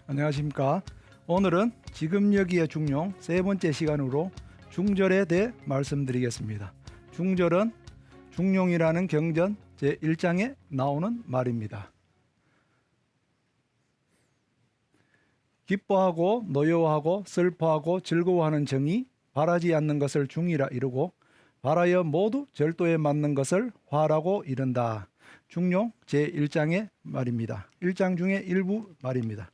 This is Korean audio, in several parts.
안녕하십니까. 오늘은 지금 여기에 중용 세 번째 시간으로 중절에 대해 말씀드리겠습니다. 중절은 중용이라는 경전 제1장에 나오는 말입니다. 기뻐하고 노여워하고 슬퍼하고 즐거워하는 정이 바라지 않는 것을 중이라 이르고 바라여 모두 절도에 맞는 것을 화라고 이른다. 중용 제1장의 말입니다. 1장 중에 일부 말입니다.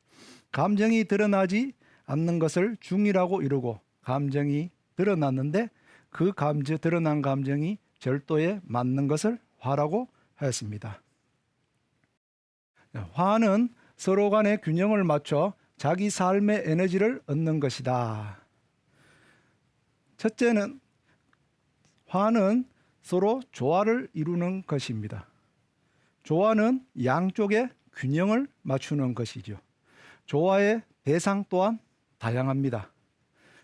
감정이 드러나지 않는 것을 중이라고 이르고 감정이 드러났는데 그 드러난 감정이 절도에 맞는 것을 화라고 하였습니다. 화는 서로 간의 균형을 맞춰 자기 삶의 에너지를 얻는 것이다. 첫째는 화는 서로 조화를 이루는 것입니다. 조화는 양쪽의 균형을 맞추는 것이죠. 조화의 대상 또한 다양합니다.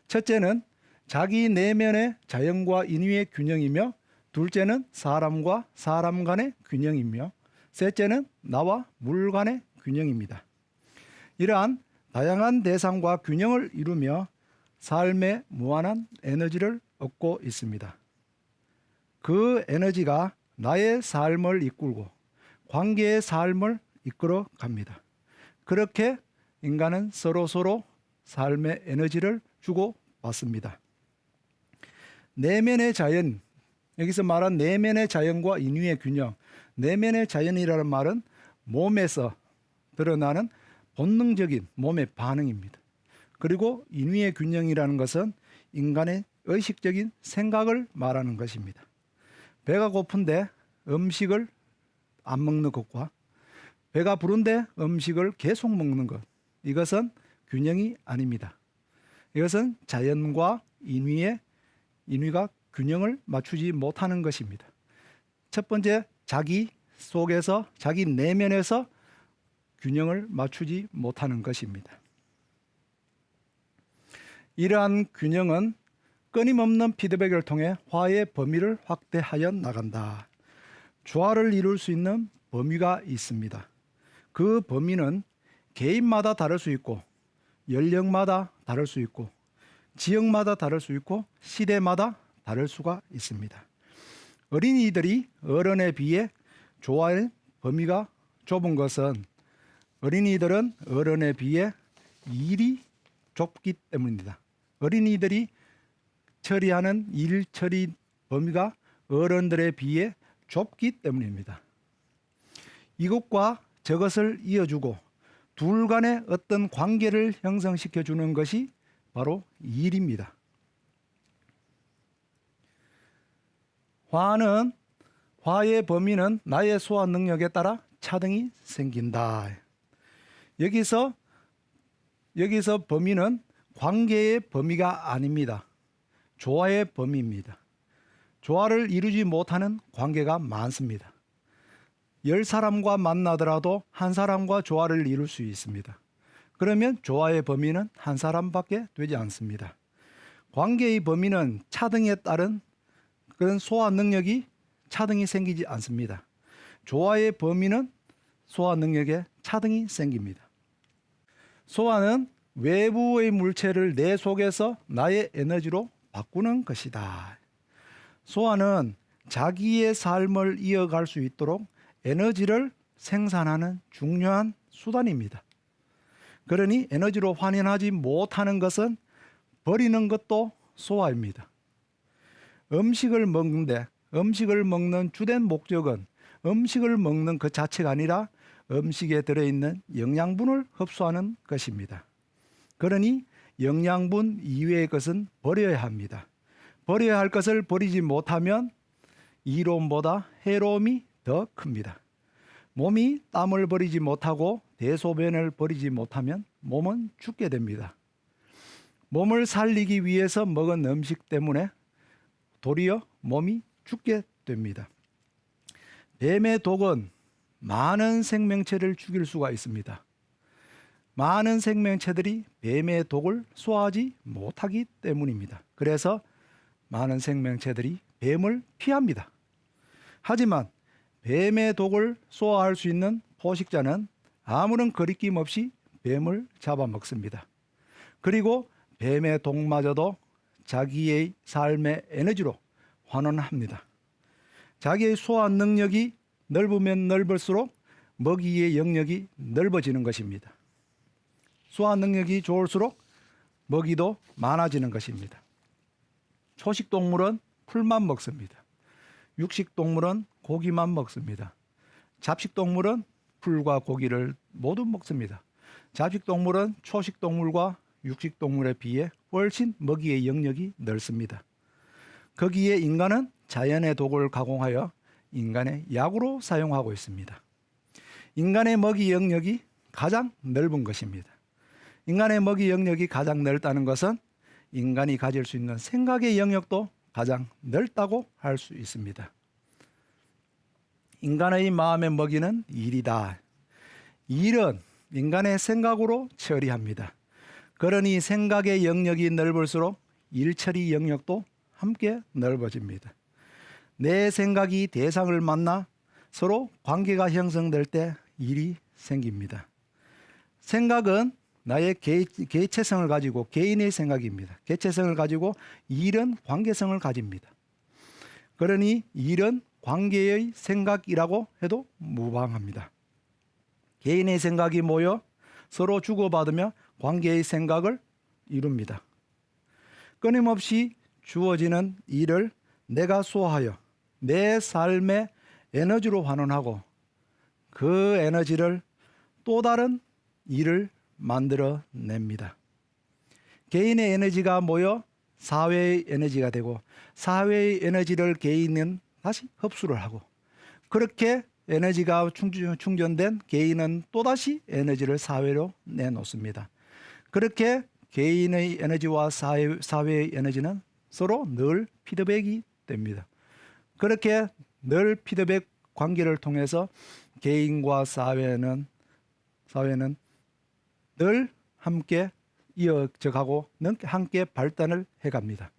첫째는 자기 내면의 자연과 인위의 균형이며, 둘째는 사람과 사람 간의 균형이며, 셋째는 나와 물 간의 균형입니다. 이러한 다양한 대상과 균형을 이루며 삶에 무한한 에너지를 얻고 있습니다. 그 에너지가 나의 삶을 이끌고 관계의 삶을 이끌어 갑니다. 그렇게 인간은 서로 삶의 에너지를 주고 받습니다. 내면의 자연, 여기서 말한 내면의 자연과 인위의 균형, 내면의 자연이라는 말은 몸에서 드러나는 본능적인 몸의 반응입니다. 그리고 인위의 균형이라는 것은 인간의 의식적인 생각을 말하는 것입니다. 배가 고픈데 음식을 안 먹는 것과 배가 부른데 음식을 계속 먹는 것, 이것은 균형이 아닙니다. 이것은 자연과 인위가 균형을 맞추지 못하는 것입니다. 첫 번째, 자기 속에서, 자기 내면에서 균형을 맞추지 못하는 것입니다. 이러한 균형은 끊임없는 피드백을 통해 화의 범위를 확대하여 나간다. 조화를 이룰 수 있는 범위가 있습니다. 그 범위는 개인마다 다를 수 있고, 연령마다 다를 수 있고, 지역마다 다를 수 있고, 시대마다 다를 수가 있습니다. 어린이들이 어른에 비해 조화의 범위가 좁은 것은 어린이들은 어른에 비해 일이 좁기 때문입니다. 어린이들이 처리하는 일 처리 범위가 어른들에 비해 좁기 때문입니다. 이것과 저것을 이어주고 둘 간의 어떤 관계를 형성시켜 주는 것이 바로 일입니다. 화의 범위는 나의 소화 능력에 따라 차등이 생긴다. 여기서 범위는 관계의 범위가 아닙니다. 조화의 범위입니다. 조화를 이루지 못하는 관계가 많습니다. 10사람과 만나더라도 한 사람과 조화를 이룰 수 있습니다. 그러면 조화의 범위는 한 사람밖에 되지 않습니다. 관계의 범위는 차등에 따른 그런 소화 능력이 차등이 생기지 않습니다. 조화의 범위는 소화 능력에 차등이 생깁니다. 소화는 외부의 물체를 내 속에서 나의 에너지로 바꾸는 것이다. 소화는 자기의 삶을 이어갈 수 있도록 에너지를 생산하는 중요한 수단입니다. 그러니 에너지로 환원하지 못하는 것은 버리는 것도 소화입니다. 음식을 먹는 주된 목적은 음식을 먹는 그 자체가 아니라 음식에 들어있는 영양분을 흡수하는 것입니다. 그러니 영양분 이외의 것은 버려야 합니다. 버려야 할 것을 버리지 못하면 이로움보다 해로움이 더 큽니다. 몸이 땀을 버리지 못하고 대소변을 버리지 못하면 몸은 죽게 됩니다. 몸을 살리기 위해서 먹은 음식 때문에 도리어 몸이 죽게 됩니다. 뱀의 독은 많은 생명체를 죽일 수가 있습니다. 많은 생명체들이 뱀의 독을 소화하지 못하기 때문입니다. 그래서 많은 생명체들이 뱀을 피합니다. 하지만 뱀의 독을 소화할 수 있는 포식자는 아무런 거리낌 없이 뱀을 잡아먹습니다. 그리고 뱀의 독마저도 자기의 삶의 에너지로 환원합니다. 자기의 소화 능력이 넓으면 넓을수록 먹이의 영역이 넓어지는 것입니다. 소화 능력이 좋을수록 먹이도 많아지는 것입니다. 초식 동물은 풀만 먹습니다. 육식 동물은 고기만 먹습니다. 잡식 동물은 풀과 고기를 모두 먹습니다. 잡식 동물은 초식 동물과 육식 동물에 비해 훨씬 먹이의 영역이 넓습니다. 거기에 인간은 자연의 독을 가공하여 인간의 약으로 사용하고 있습니다. 인간의 먹이 영역이 가장 넓은 것입니다. 인간의 먹이 영역이 가장 넓다는 것은 인간이 가질 수 있는 생각의 영역도 가장 넓다고 할 수 있습니다. 인간의 마음의 먹이는 일이다. 일은 인간의 생각으로 처리합니다. 그러니 생각의 영역이 넓을수록 일처리 영역도 함께 넓어집니다. 내 생각이 대상을 만나 서로 관계가 형성될 때 일이 생깁니다. 생각은 나의 개체성을 가지고 개인의 생각입니다. 개체성을 가지고 일은 관계성을 가집니다. 그러니 일은 관계의 생각이라고 해도 무방합니다. 개인의 생각이 모여 서로 주고받으며 관계의 생각을 이룹니다. 끊임없이 주어지는 일을 내가 소화하여 내 삶의 에너지로 환원하고 그 에너지를 또 다른 일을 만들어냅니다. 개인의 에너지가 모여 사회의 에너지가 되고 사회의 에너지를 개인은 다시 흡수를 하고 그렇게 에너지가 충전된 개인은 또다시 에너지를 사회로 내놓습니다. 그렇게 개인의 에너지와 사회의 에너지는 서로 늘 피드백이 됩니다. 그렇게 늘 피드백 관계를 통해서 개인과 사회는 늘 함께 이어져가고 함께 발전을 해갑니다.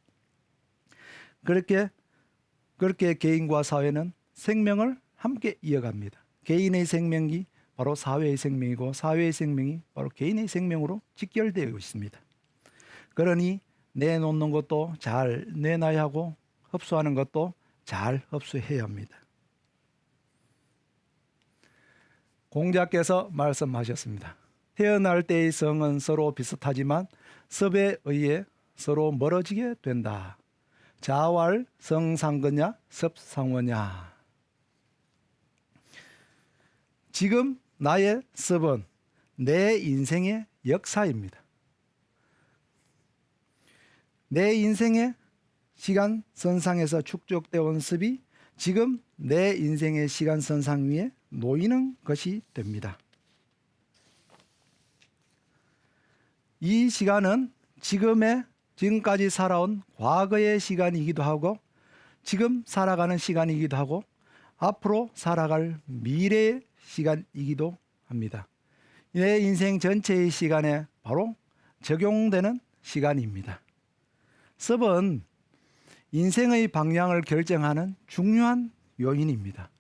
그렇게 개인과 사회는 생명을 함께 이어갑니다. 개인의 생명이 바로 사회의 생명이고 사회의 생명이 바로 개인의 생명으로 직결되어 있습니다. 그러니 내놓는 것도 잘 내놔야 하고 흡수하는 것도 잘 흡수해야 합니다. 공자께서 말씀하셨습니다. 태어날 때의 성은 서로 비슷하지만 섭에 의해 서로 멀어지게 된다. 자왈 성상거냐 섭상어냐. 지금 나의 섭은 내 인생의 역사입니다. 내 인생의 시간선상에서 축적되어 온 섭이 지금 내 인생의 시간선상 위에 놓이는 것이 됩니다. 이 시간은 지금까지 살아온 과거의 시간이기도 하고 지금 살아가는 시간이기도 하고 앞으로 살아갈 미래의 시간이기도 합니다. 내 인생 전체의 시간에 바로 적용되는 시간입니다. 섭은 인생의 방향을 결정하는 중요한 요인입니다.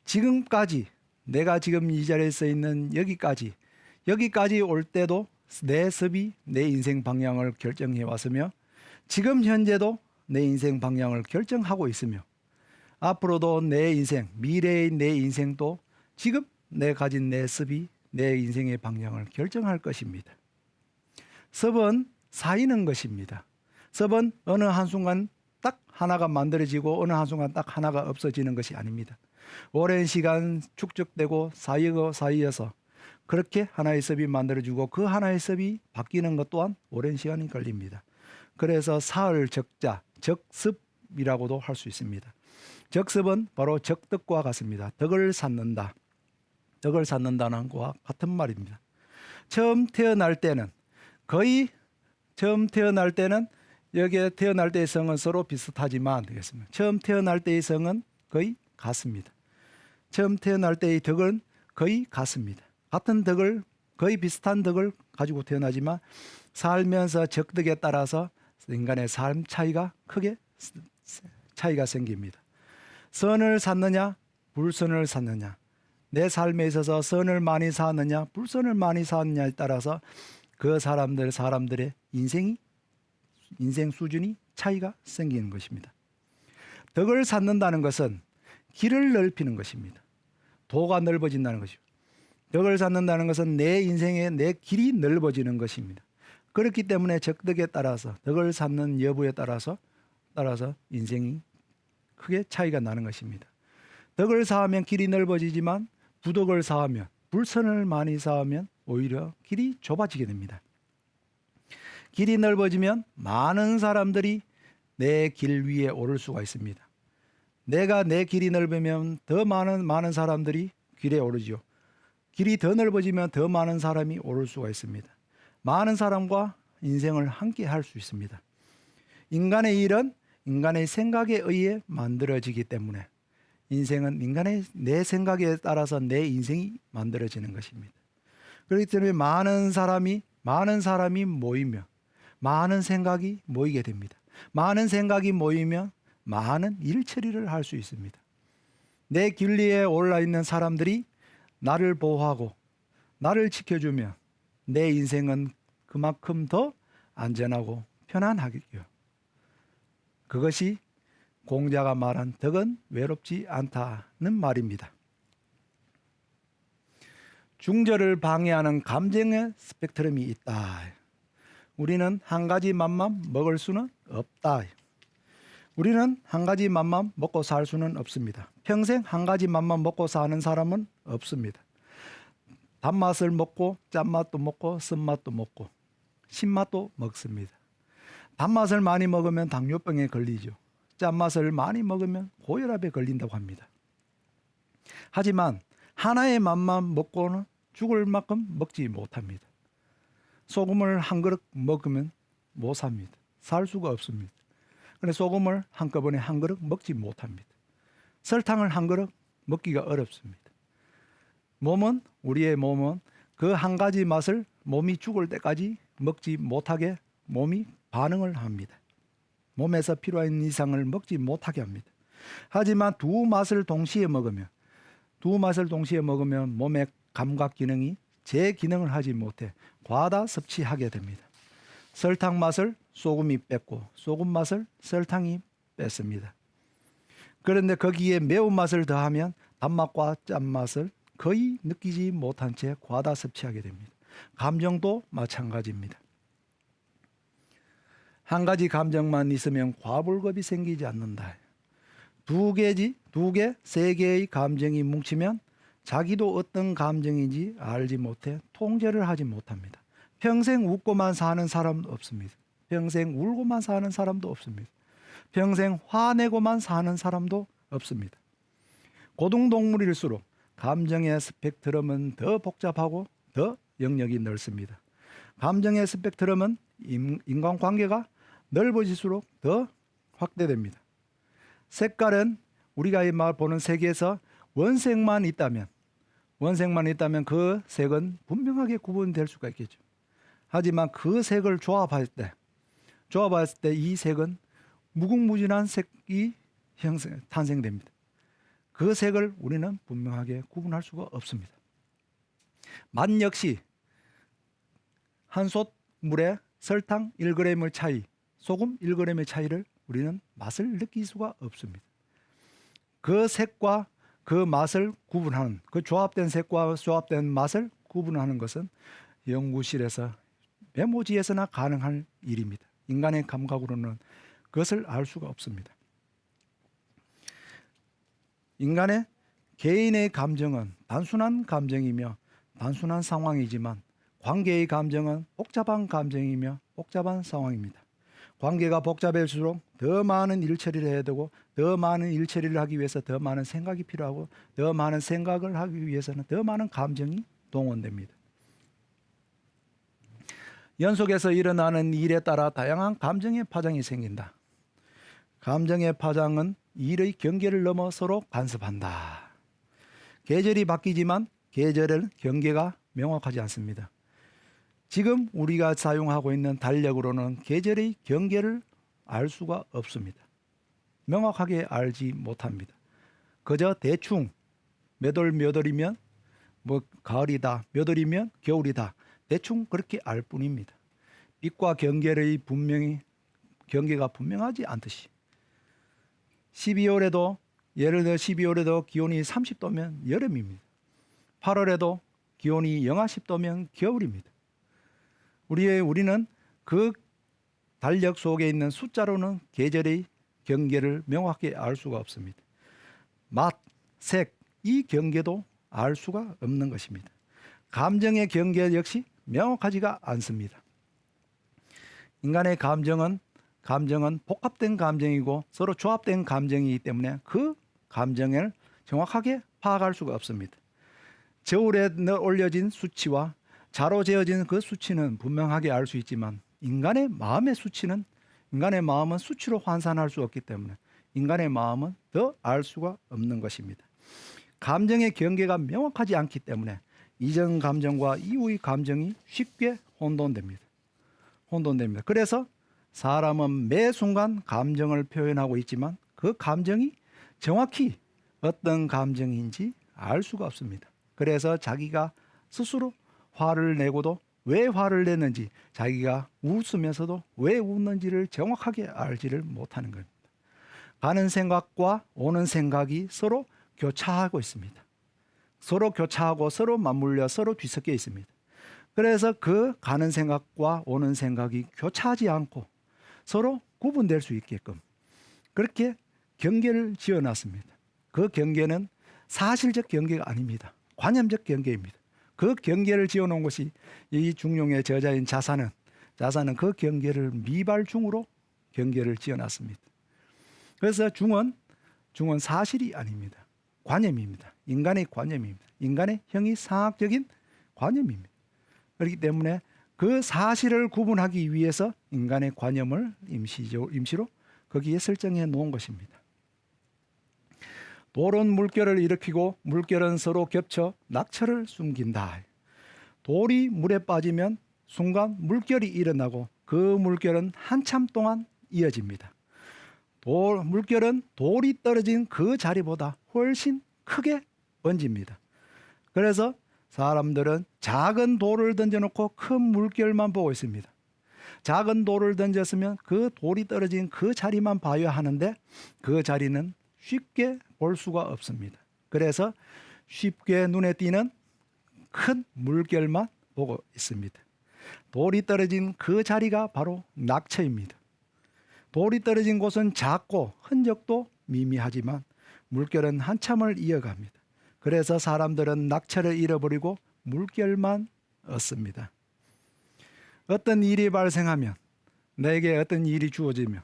지금까지 내가 지금 이 자리에 서 있는 여기까지 올 때도 내 섭이 내 인생 방향을 결정해 왔으며 지금 현재도 내 인생 방향을 결정하고 있으며 앞으로도 내 인생, 미래의 내 인생도 지금 내 가진 내 섭이 내 인생의 방향을 결정할 것입니다. 섭은 쌓이는 것입니다. 섭은 어느 한순간 딱 하나가 만들어지고 어느 한순간 딱 하나가 없어지는 것이 아닙니다. 오랜 시간 축적되고 쌓여서 그렇게 하나의 섭이 만들어지고 그 하나의 섭이 바뀌는 것 또한 오랜 시간이 걸립니다. 그래서 사흘 적자, 적습이라고도 할 수 있습니다. 적습은 바로 적덕과 같습니다. 덕을 쌓는다. 덕을 쌓는다는 것과 같은 말입니다. 처음 태어날 때는 여기에 태어날 때의 성은 서로 비슷하지만 되겠습니다. 처음 태어날 때의 성은 거의 같습니다. 처음 태어날 때의 덕은 거의 같습니다. 같은 덕을 거의 비슷한 덕을 가지고 태어나지만 살면서 적덕에 따라서 인간의 삶 차이가 크게 차이가 생깁니다. 선을 쌓느냐 불선을 쌓느냐 내 삶에 있어서 선을 많이 사느냐 불선을 많이 사느냐에 따라서 그 사람들의 인생 수준이 차이가 생기는 것입니다. 덕을 쌓는다는 것은 길을 넓히는 것입니다. 도가 넓어진다는 것이죠. 덕을 쌓는다는 것은 내 인생의 내 길이 넓어지는 것입니다. 그렇기 때문에 적덕에 따라서 덕을 쌓는 여부에 따라서 인생이 크게 차이가 나는 것입니다. 덕을 쌓으면 길이 넓어지지만 부덕을 쌓으면 불선을 많이 쌓으면 오히려 길이 좁아지게 됩니다. 길이 넓어지면 많은 사람들이 내 길 위에 오를 수가 있습니다. 내가 내 길이 넓으면 더 많은 사람들이 길에 오르지요. 길이 더 넓어지면 더 많은 사람이 오를 수가 있습니다. 많은 사람과 인생을 함께 할 수 있습니다. 인간의 일은 인간의 생각에 의해 만들어지기 때문에 인생은 인간의 내 생각에 따라서 내 인생이 만들어지는 것입니다. 그렇기 때문에 많은 사람이 모이며 많은 생각이 모이게 됩니다. 많은 생각이 모이면 많은 일 처리를 할 수 있습니다. 내 길 위에 올라 있는 사람들이 나를 보호하고 나를 지켜주면 내 인생은 그만큼 더 안전하고 편안하겠죠. 그것이 공자가 말한 덕은 외롭지 않다는 말입니다. 중절을 방해하는 감정의 스펙트럼이 있다. 우리는 한 가지 맘만 먹을 수는 없다. 우리는 한 가지 맘만 먹고 살 수는 없습니다. 평생 한 가지 맘만 먹고 사는 사람은 없습니다. 단맛을 먹고 짠맛도 먹고 쓴맛도 먹고 신맛도 먹습니다. 단맛을 많이 먹으면 당뇨병에 걸리죠. 짠맛을 많이 먹으면 고혈압에 걸린다고 합니다. 하지만 하나의 맛만 먹고는 죽을 만큼 먹지 못합니다. 소금을 한 그릇 먹으면 못 삽니다. 살 수가 없습니다. 그래서 소금을 한꺼번에 한 그릇 먹지 못합니다. 설탕을 한 그릇 먹기가 어렵습니다. 우리의 몸은 그 한 가지 맛을 몸이 죽을 때까지 먹지 못하게 몸이 반응을 합니다. 몸에서 필요한 이상을 먹지 못하게 합니다. 하지만 두 맛을 동시에 먹으면 몸의 감각 기능이 제 기능을 하지 못해 과다 섭취하게 됩니다. 설탕 맛을 소금이 뺐고 소금 맛을 설탕이 뺐습니다. 그런데 거기에 매운맛을 더하면 단맛과 짠맛을 거의 느끼지 못한 채 과다 섭취하게 됩니다. 감정도 마찬가지입니다. 한 가지 감정만 있으면 과불급이 생기지 않는다. 두 개, 세 개의 감정이 뭉치면 자기도 어떤 감정인지 알지 못해 통제를 하지 못합니다. 평생 웃고만 사는 사람도 없습니다. 평생 울고만 사는 사람도 없습니다. 평생 화내고만 사는 사람도 없습니다. 고등동물일수록 감정의 스펙트럼은 더 복잡하고 더 영역이 넓습니다. 감정의 스펙트럼은 인간관계가 넓어질수록 더 확대됩니다. 색깔은 우리가 보는 세계에서 원색만 있다면 그 색은 분명하게 구분될 수가 있겠죠. 하지만 그 색을 조합했을 때 이 색은 무궁무진한 색이 탄생됩니다. 그 색을 우리는 분명하게 구분할 수가 없습니다. 맛 역시 한 솥 물에 설탕 1g의 차이, 소금 1g의 차이를 우리는 맛을 느낄 수가 없습니다. 그 색과 그 맛을 구분하는, 그 조합된 색과 조합된 맛을 구분하는 것은 연구실에서 메모지에서나 가능한 일입니다. 인간의 감각으로는 그것을 알 수가 없습니다. 인간의 개인의 감정은 단순한 감정이며 단순한 상황이지만 관계의 감정은 복잡한 감정이며 복잡한 상황입니다. 관계가 복잡할수록 더 많은 일 처리를 해야 되고 더 많은 일 처리를 하기 위해서 더 많은 생각이 필요하고 더 많은 생각을 하기 위해서는 더 많은 감정이 동원됩니다. 연속해서 일어나는 일에 따라 다양한 감정의 파장이 생긴다. 감정의 파장은 일의 경계를 넘어 서로 간섭한다. 계절이 바뀌지만 계절의 경계가 명확하지 않습니다. 지금 우리가 사용하고 있는 달력으로는 계절의 경계를 알 수가 없습니다. 명확하게 알지 못합니다. 그저 대충 몇 월이면 뭐 가을이다, 몇 월이면 겨울이다. 대충 그렇게 알 뿐입니다. 빛과 경계의 경계가 분명하지 않듯이 12월에도 예를 들어 12월에도 기온이 30도면 여름입니다. 8월에도 기온이 영하 10도면 겨울입니다. 우리는 그 달력 속에 있는 숫자로는 계절의 경계를 명확히 알 수가 없습니다. 맛, 색, 이 경계도 알 수가 없는 것입니다. 감정의 경계 역시 명확하지가 않습니다. 인간의 감정은 복합된 감정이고 서로 조합된 감정이기 때문에 그 감정을 정확하게 파악할 수가 없습니다. 저울에 올려진 수치와 자로 재어진 그 수치는 분명하게 알 수 있지만 인간의 마음은 수치로 환산할 수 없기 때문에 인간의 마음은 더 알 수가 없는 것입니다. 감정의 경계가 명확하지 않기 때문에 이전 감정과 이후의 감정이 쉽게 혼돈됩니다. 그래서 사람은 매 순간 감정을 표현하고 있지만 그 감정이 정확히 어떤 감정인지 알 수가 없습니다. 그래서 자기가 스스로 화를 내고도 왜 화를 내는지, 자기가 웃으면서도 왜 웃는지를 정확하게 알지를 못하는 겁니다. 가는 생각과 오는 생각이 서로 교차하고 있습니다. 서로 교차하고 서로 맞물려 서로 뒤섞여 있습니다. 그래서 그 가는 생각과 오는 생각이 교차하지 않고 서로 구분될 수 있게끔 그렇게 경계를 지어놨습니다. 그 경계는 사실적 경계가 아닙니다. 관념적 경계입니다. 그 경계를 지어놓은 것이 이 중용의 저자인 자사는 그 경계를 미발중으로 경계를 지어놨습니다. 그래서 중은 사실이 아닙니다. 관념입니다. 인간의 관념입니다. 인간의 형이상학적인 관념입니다. 그렇기 때문에 그 사실을 구분하기 위해서 인간의 관념을 임시로 거기에 설정해 놓은 것입니다. 돌은 물결을 일으키고 물결은 서로 겹쳐 낙처를 숨긴다. 돌이 물에 빠지면 순간 물결이 일어나고 그 물결은 한참 동안 이어집니다. 물결은 돌이 떨어진 그 자리보다 훨씬 크게 번집니다. 그래서 사람들은 작은 돌을 던져놓고 큰 물결만 보고 있습니다. 작은 돌을 던졌으면 그 돌이 떨어진 그 자리만 봐야 하는데 그 자리는 쉽게 볼 수가 없습니다. 그래서 쉽게 눈에 띄는 큰 물결만 보고 있습니다. 돌이 떨어진 그 자리가 바로 낙처입니다. 돌이 떨어진 곳은 작고 흔적도 미미하지만 물결은 한참을 이어갑니다. 그래서 사람들은 낙처를 잃어버리고 물결만 얻습니다. 어떤 일이 발생하면, 내게 어떤 일이 주어지면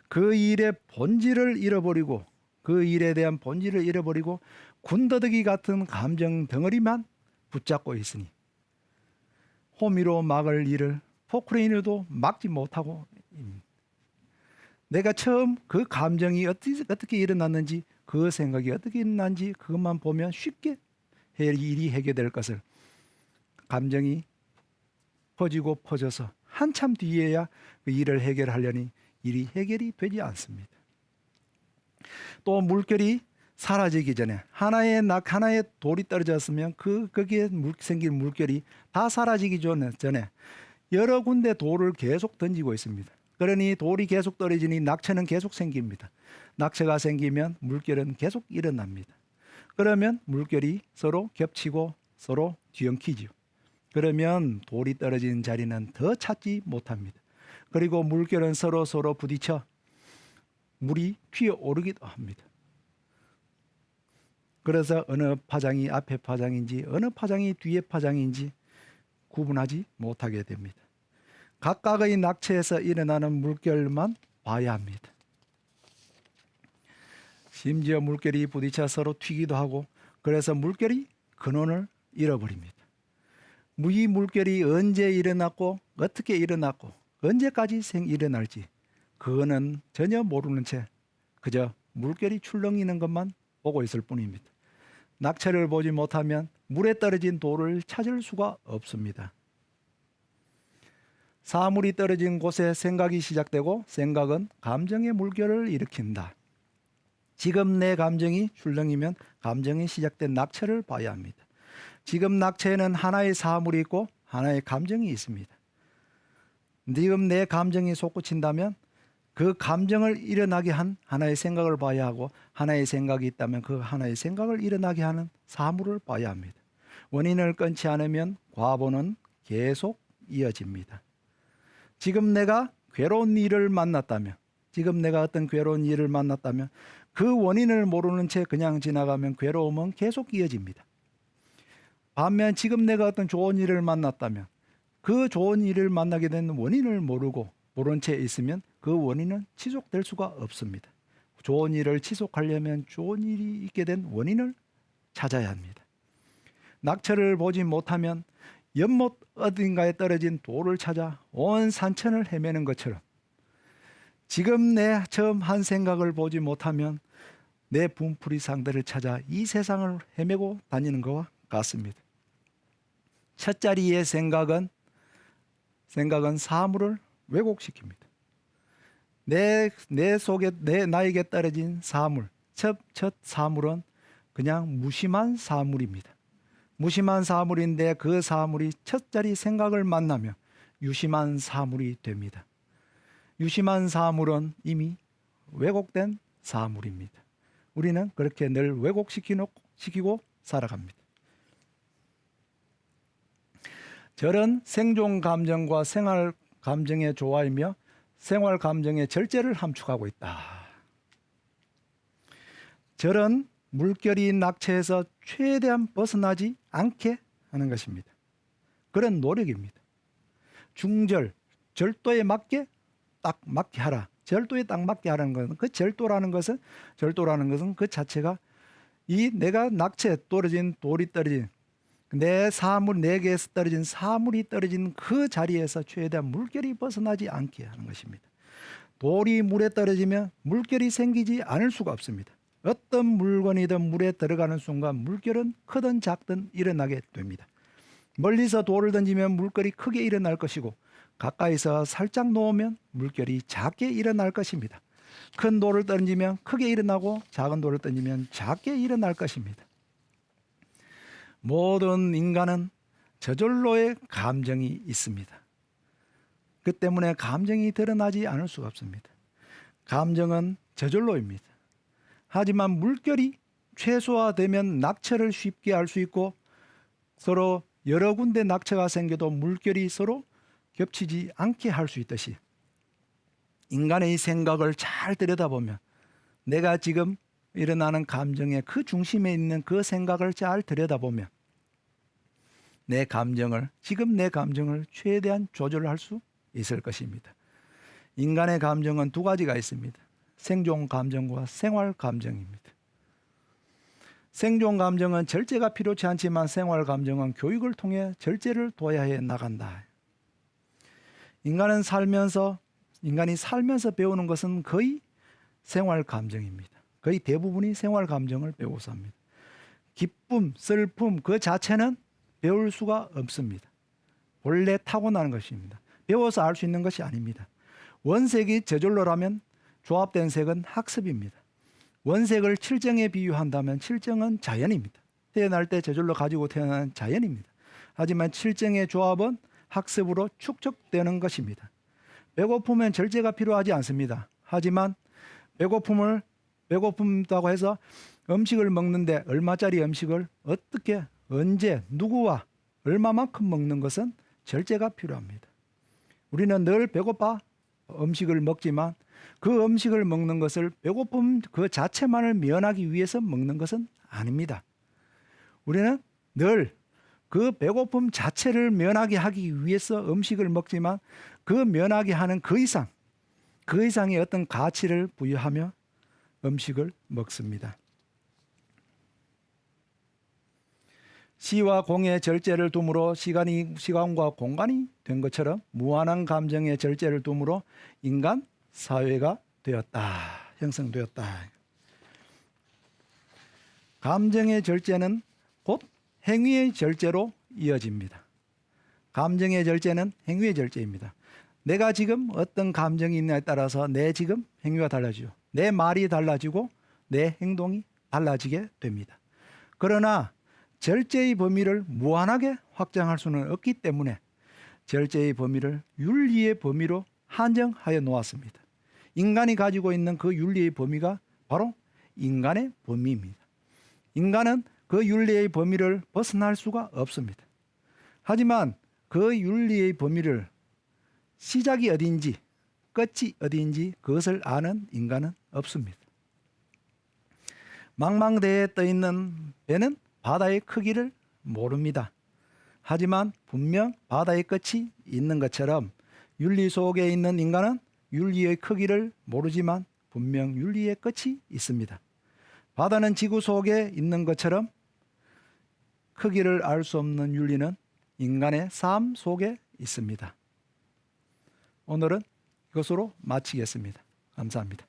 그 일의 본질을 잃어버리고 그 일에 대한 본질을 잃어버리고 군더더기 같은 감정 덩어리만 붙잡고 있으니 호미로 막을 일을 포크레인으로도 막지 못하고 내가 처음 그 감정이 어떻게 일어났는지 그 생각이 어떻게 일어났는지 그것만 보면 쉽게 일이 해결될 것을 감정이 퍼지고 퍼져서 한참 뒤에야 그 일을 해결하려니 일이 해결이 되지 않습니다. 또 물결이 사라지기 전에 하나의 돌이 떨어졌으면 거기에 생긴 물결이 다 사라지기 전에 여러 군데 돌을 계속 던지고 있습니다. 그러니 돌이 계속 떨어지니 낙처는 계속 생깁니다. 낙처가 생기면 물결은 계속 일어납니다. 그러면 물결이 서로 겹치고 서로 뒤엉키죠. 그러면 돌이 떨어진 자리는 더 찾지 못합니다. 그리고 물결은 서로 부딪혀 물이 튀어오르기도 합니다. 그래서 어느 파장이 앞에 파장인지 어느 파장이 뒤에 파장인지 구분하지 못하게 됩니다. 각각의 낙처에서 일어나는 물결만 봐야 합니다. 심지어 물결이 부딪혀 서로 튀기도 하고 그래서 물결이 근원을 잃어버립니다. 이 물결이 언제 일어났고 어떻게 일어났고 언제까지 일어날지 그거는 전혀 모르는 채 그저 물결이 출렁이는 것만 보고 있을 뿐입니다. 낙처를 보지 못하면 물에 떨어진 돌을 찾을 수가 없습니다. 사물이 떨어진 곳에 생각이 시작되고 생각은 감정의 물결을 일으킨다. 지금 내 감정이 출렁이면 감정이 시작된 낙체를 봐야 합니다. 지금 낙체에는 하나의 사물이 있고 하나의 감정이 있습니다. 지금 내 감정이 솟구친다면 그 감정을 일어나게 한 하나의 생각을 봐야 하고, 하나의 생각이 있다면 그 하나의 생각을 일어나게 하는 사물을 봐야 합니다. 원인을 끊지 않으면 과보는 계속 이어집니다. 지금 내가 괴로운 일을 만났다면, 지금 내가 어떤 괴로운 일을 만났다면 그 원인을 모르는 채 그냥 지나가면 괴로움은 계속 이어집니다. 반면 지금 내가 어떤 좋은 일을 만났다면 그 좋은 일을 만나게 된 원인을 모른 채 있으면 그 원인은 지속될 수가 없습니다. 좋은 일을 지속하려면 좋은 일이 있게 된 원인을 찾아야 합니다. 낙처를 보지 못하면 연못 어딘가에 떨어진 돌을 찾아 온 산천을 헤매는 것처럼, 지금 내 처음 한 생각을 보지 못하면 내 분풀이 상대를 찾아 이 세상을 헤매고 다니는 것과 같습니다. 첫 자리의 생각은 사물을 왜곡시킵니다. 내 속에 나에게 떨어진 사물, 첫 사물은 그냥 무심한 사물입니다. 무심한 사물인데 그 사물이 첫 자리 생각을 만나며 유심한 사물이 됩니다. 유심한 사물은 이미 왜곡된 사물입니다. 우리는 그렇게 늘 왜곡시키고 살아갑니다. 절은 생존 감정과 생활 감정의 조화이며 생활 감정의 절제를 함축하고 있다. 절은 물결이 낙체해서 최대한 벗어나지 않게 하는 것입니다. 그런 노력입니다. 중절, 절도에 딱 맞게 하라. 절도에 딱 맞게 하라는 것은, 그 절도라는 것은 그 자체가 이 내가 낙체 떨어진 돌이 떨어진 내 사물, 내게에서 떨어진 사물이 떨어진 그 자리에서 최대한 물결이 벗어나지 않게 하는 것입니다. 돌이 물에 떨어지면 물결이 생기지 않을 수가 없습니다. 어떤 물건이든 물에 들어가는 순간 물결은 크든 작든 일어나게 됩니다. 멀리서 돌을 던지면 물결이 크게 일어날 것이고, 가까이서 살짝 놓으면 물결이 작게 일어날 것입니다. 큰 돌을 던지면 크게 일어나고 작은 돌을 던지면 작게 일어날 것입니다. 모든 인간은 저절로의 감정이 있습니다. 그 때문에 감정이 드러나지 않을 수가 없습니다. 감정은 저절로입니다. 하지만 물결이 최소화되면 낙체를 쉽게 할 수 있고, 서로 여러 군데 낙체가 생겨도 물결이 서로 겹치지 않게 할 수 있듯이, 인간의 생각을 잘 들여다보면 내가 지금 일어나는 감정의 그 중심에 있는 그 생각을 잘 들여다보면 지금 내 감정을 최대한 조절할 수 있을 것입니다. 인간의 감정은 두 가지가 있습니다. 생존 감정과 생활 감정입니다. 생존 감정은 절제가 필요치 않지만 생활 감정은 교육을 통해 절제를 둬야 해 나간다. 인간이 살면서 배우는 것은 거의 생활 감정입니다. 거의 대부분이 생활 감정을 배우고 삽니다. 기쁨, 슬픔 그 자체는 배울 수가 없습니다. 본래 타고나는 것입니다. 배워서 알 수 있는 것이 아닙니다. 원색이 저절로라면 조합된 색은 학습입니다. 원색을 칠정에 비유한다면 칠정은 자연입니다. 태어날 때 저절로 가지고 태어난 자연입니다. 하지만 칠정의 조합은 학습으로 축적되는 것입니다. 배고프면 절제가 필요하지 않습니다. 하지만 배고픔다고 해서 음식을 먹는데 얼마짜리 음식을 어떻게, 언제, 누구와 얼마만큼 먹는 것은 절제가 필요합니다. 우리는 늘 배고파 음식을 먹지만 그 음식을 먹는 것을 배고픔 그 자체만을 면하기 위해서 먹는 것은 아닙니다. 우리는 늘 그 배고픔 자체를 면하게 하기 위해서 음식을 먹지만 그 면하게 하는 그 이상의 어떤 가치를 부여하며 음식을 먹습니다. 시와 공의 절제를 둠으로 시간과 공간이 된 것처럼 무한한 감정의 절제를 둠으로 인간 사회가 형성되었다. 감정의 절제는 곧 행위의 절제로 이어집니다. 감정의 절제는 행위의 절제입니다. 내가 지금 어떤 감정이 있냐에 따라서 내 지금 행위가 달라지죠. 내 말이 달라지고 내 행동이 달라지게 됩니다. 그러나 절제의 범위를 무한하게 확장할 수는 없기 때문에 절제의 범위를 윤리의 범위로 한정하여 놓았습니다. 인간이 가지고 있는 그 윤리의 범위가 바로 인간의 범위입니다. 인간은 그 윤리의 범위를 벗어날 수가 없습니다. 하지만 그 윤리의 범위를 시작이 어디인지 끝이 어디인지 그것을 아는 인간은 없습니다. 망망대해에 떠있는 배는 바다의 크기를 모릅니다. 하지만 분명 바다의 끝이 있는 것처럼 윤리 속에 있는 인간은 윤리의 크기를 모르지만 분명 윤리의 끝이 있습니다. 바다는 지구 속에 있는 것처럼 크기를 알 수 없는 윤리는 인간의 삶 속에 있습니다. 오늘은 이것으로 마치겠습니다. 감사합니다.